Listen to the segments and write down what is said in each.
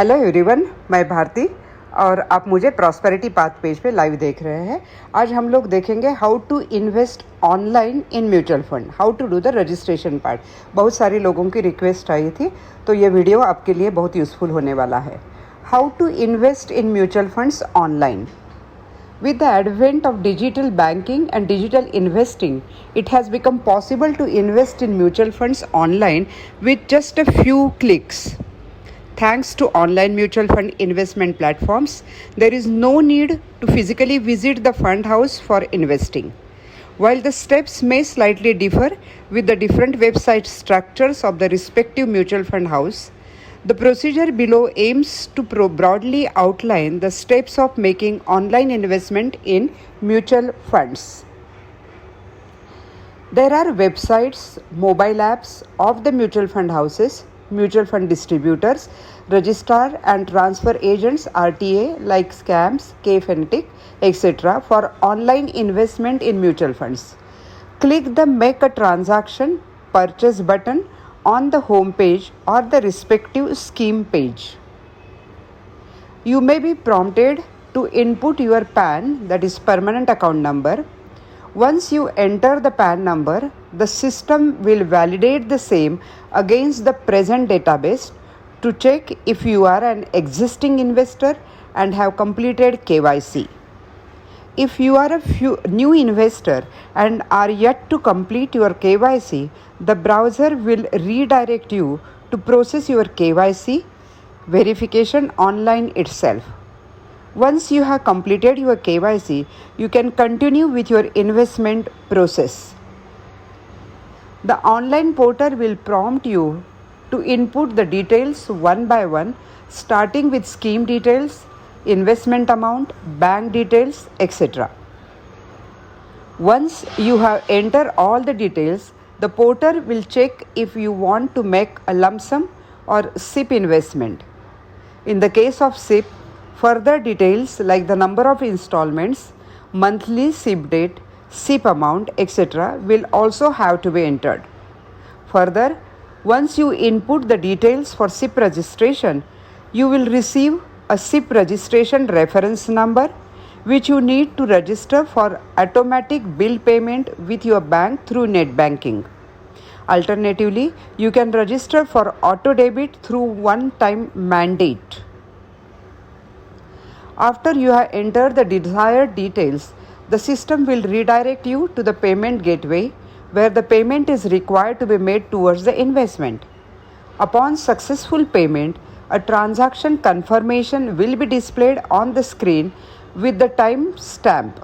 Hello everyone, मैं भारती और आप मुझे प्रॉस्पेरिटी पाथ पेज पे लाइव देख रहे हैं। आज हम लोग देखेंगे how to invest online in mutual fund, how to do the registration part. बहुत सारे लोगों की रिक्वेस्ट आई थी, तो ये वीडियो आपके लिए बहुत यूज़फुल होने वाला है। How to invest in mutual funds online. With the advent of digital banking and digital investing, it has become possible to invest in mutual funds online with just a few clicks. Thanks to online mutual fund investment platforms, there is no need to physically visit the fund house for investing. While the steps may slightly differ with the different website structures of the respective mutual fund house, the procedure below aims to broadly outline the steps of making online investment in mutual funds. There are websites, mobile apps of the mutual fund houses, mutual fund distributors, registrar and transfer agents RTA like Scams, Kfintech, etc. for online investment in mutual funds. Click the Make a Transaction Purchase button on the home page or the respective scheme page. You may be prompted to input your PAN, that is permanent account number. Once you enter the PAN number, the system will validate the same against the present database to check if you are an existing investor and have completed KYC. If you are a new investor and are yet to complete your KYC, the browser will redirect you to process your KYC verification online itself. Once you have completed your KYC, you can continue with your investment process. The online portal will prompt you to input the details one by one, starting with scheme details, investment amount, bank details, etc. Once you have entered all the details, the portal will check if you want to make a lump sum or SIP investment. In the case of SIP, further details like the number of installments, monthly SIP date, SIP amount, etc. will also have to be entered. Further, once you input the details for SIP registration, you will receive a SIP registration reference number, which you need to register for automatic bill payment with your bank through net banking. Alternatively, you can register for auto debit through one-time mandate. After you have entered the desired details, the system will redirect you to the payment gateway where the payment is required to be made towards the investment. Upon successful payment, a transaction confirmation will be displayed on the screen with the time stamp.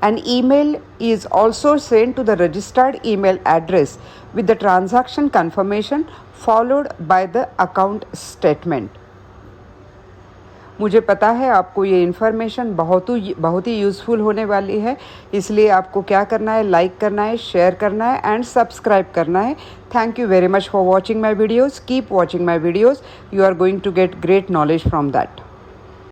An email is also sent to the registered email address with the transaction confirmation followed by the account statement. मुझे पता है आपको ये information बहुत ही useful होने वाली है, इसलिए आपको क्या करना है, लाइक करना है, शेयर करना है एंड सब्सक्राइब करना है। Thank you very much for watching my videos. Keep watching my videos, you are going to get great knowledge from that.